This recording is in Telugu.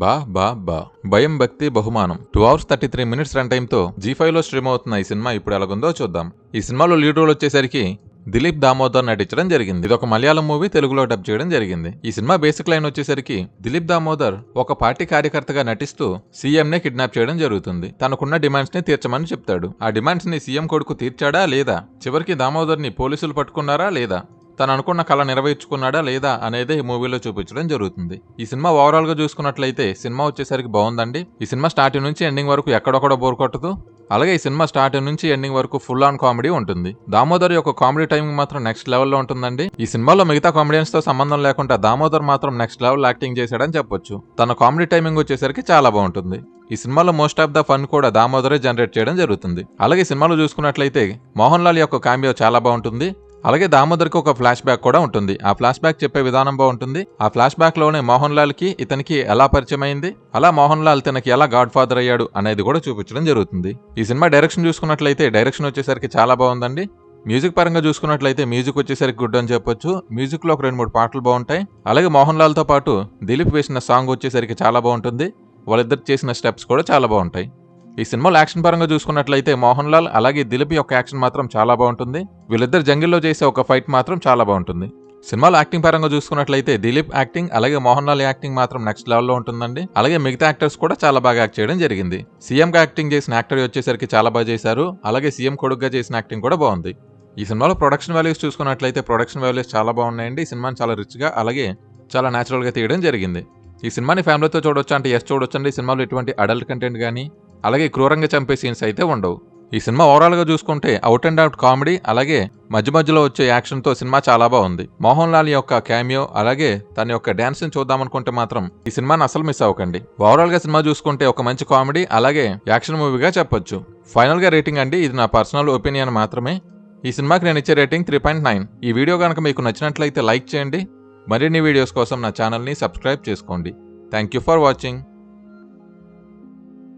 బా బా బా భయం భక్తి బహుమానం 2 hours 33 minutes రన్ టైంతో G5 లో స్ట్రీమ్ అవుతున్న ఈ సినిమా ఇప్పుడు ఎలాగుందో చూద్దాం. ఈ సినిమాలో లీడ్ రోల్ వచ్చేసరికి దిలీప్ దామోదర్ నటించడం జరిగింది. ఇది ఒక మలయాళం మూవీ, తెలుగులో డబ్ చేయడం జరిగింది. ఈ సినిమా బేసిక్ లైన్ వచ్చేసరికి దిలీప్ దామోదర్ ఒక పార్టీ కార్యకర్తగా నటిస్తూ సీఎం నే కిడ్నాప్ చేయడం జరుగుతుంది. తనకున్న డిమాండ్స్ ని తీర్చమని చెప్తాడు. ఆ డిమాండ్స్ ని సీఎం కొడుకు తీర్చాడా లేదా, చివరికి దామోదర్ ని పోలీసులు పట్టుకున్నారా లేదా, తను అనుకున్న కళ నెరవేర్చుకున్నాడా లేదా అనేది ఈ మూవీలో చూపించడం జరుగుతుంది. ఈ సినిమా ఓవరాల్ గా చూసుకున్నట్లయితే సినిమా వచ్చేసరికి బాగుందండి. ఈ సినిమా స్టార్టింగ్ నుంచి ఎండింగ్ వరకు ఎక్కడొక్కడ బోర్ కొట్టదు. అలాగే ఈ సినిమా స్టార్టింగ్ నుంచి ఎండింగ్ వరకు ఫుల్ ఆన్ కామెడీ ఉంటుంది. దామోదర్ యొక్క కామెడీ టైమింగ్ మాత్రం నెక్స్ట్ లెవెల్లో ఉంటుందండి. ఈ సినిమాలో మిగతా కామెడియన్స్ తో సంబంధం లేకుండా దామోదర్ మాత్రం నెక్స్ట్ లెవెల్ యాక్టింగ్ చేశాడని చెప్పొచ్చు. తన కామెడీ టైమింగ్ వచ్చేసరికి చాలా బాగుంటుంది. ఈ సినిమాలో మోస్ట్ ఆఫ్ ద ఫన్ కూడా దామోదరే జనరేట్ చేయడం జరుగుతుంది. అలాగే ఈ సినిమాలో చూసుకున్నట్లయితే మోహన్ లాల్ యొక్క కామియో చాలా బాగుంటుంది. అలాగే దామోదర్కి ఒక ఫ్లాష్ బ్యాక్ కూడా ఉంటుంది. ఆ ఫ్లాష్ బ్యాక్ చెప్పే విధానం బాగుంటుంది. ఆ ఫ్లాష్ బ్యాక్ లోనే మోహన్ లాల్ కి ఇతనికి ఎలా పరిచయం అయింది, అలా మోహన్ లాల్ తనకి ఎలా గాడ్ ఫాదర్ అయ్యాడు అనేది కూడా చూపించడం జరుగుతుంది. ఈ సినిమా డైరెక్షన్ చూసుకున్నట్లయితే డైరెక్షన్ వచ్చేసరికి చాలా బాగుందండి. మ్యూజిక్ పరంగా చూసుకున్నట్లయితే మ్యూజిక్ వచ్చేసరికి గుడ్ అని చెప్పొచ్చు. మ్యూజిక్ లో ఒక 2-3 పాటలు బాగుంటాయి. అలాగే మోహన్ లాల్ తో పాటు దిలీప్ వేసిన సాంగ్ వచ్చేసరికి చాలా బాగుంటుంది. వాళ్ళిద్దరు చేసిన స్టెప్స్ కూడా చాలా బాగుంటాయి. ఈ సినిమాలో యాక్షన్ పరంగా చూసుకున్నట్లయితే మోహన్ లాల్ అలాగే దిలీప్ యొక్క యాక్షన్ మాత్రం చాలా బాగుంటుంది. వీళ్ళిద్దరు జంగిల్లో చేసే ఒక ఫైట్ మాత్రం చాలా బాగుంటుంది. సినిమాలో యాక్టింగ్ పరంగా చూసుకున్నట్లయితే దిలీప్ యాక్టింగ్ అలాగే మోహన్ లాల్ యాక్టింగ్ మాత్రం నెక్స్ట్ లెవెల్లో ఉంటుందండి. అలాగే మిగతా యాక్టర్స్ కూడా చాలా బాగా యాక్ట్ చేయడం జరిగింది. సీఎం గా యాక్టింగ్ చేసిన యాక్టర్ వచ్చేసరికి చాలా బాగా చేశారు. అలాగే సీఎం కొడుకుగా చేసిన యాక్టింగ్ కూడా బాగుంది. ఈ సినిమాలో ప్రొడక్షన్ వాల్యూస్ చూసుకున్నట్లయితే ప్రొడక్షన్ వాల్యూస్ చాలా బాగున్నాయండి. ఈ సినిమాని చాలా రిచ్ గా అలాగే చాలా న్యాచురల్ గా తీయడం జరిగింది. ఈ సినిమాని ఫ్యామిలీతో చూడొచ్చు అంటే చూడొచ్చండి. ఈ సినిమాలో ఎటువంటి అడల్ట్ కంటెంట్ కానీ అలాగే క్రూరంగా చంపే సీన్స్ అయితే ఉండవు. ఈ సినిమా ఓవరాల్ గా చూసుకుంటే అవుట్ అండ్ అవుట్ కామెడీ అలాగే మధ్య మధ్యలో వచ్చే యాక్షన్ తో సినిమా చాలా బాగుంది. మోహన్ లాల్ యొక్క క్యామియో అలాగే తన యొక్క డాన్స్ ని చూద్దామనుకుంటే మాత్రం ఈ సినిమాని అసలు మిస్ అవ్వకండి. ఓవరాల్ గా సినిమా చూసుకుంటే ఒక మంచి కామెడీ అలాగే యాక్షన్ మూవీగా చెప్పొచ్చు. ఫైనల్ గా రేటింగ్ అండి, ఇది నా పర్సనల్ ఒపీనియన్ మాత్రమే. ఈ సినిమాకి నేను ఇచ్చే రేటింగ్ 3.9. ఈ వీడియో కనుక మీకు నచ్చినట్లయితే లైక్ చేయండి. మరిన్ని వీడియోస్ కోసం నా ఛానల్ని సబ్స్క్రైబ్ చేసుకోండి. Thank you for watching.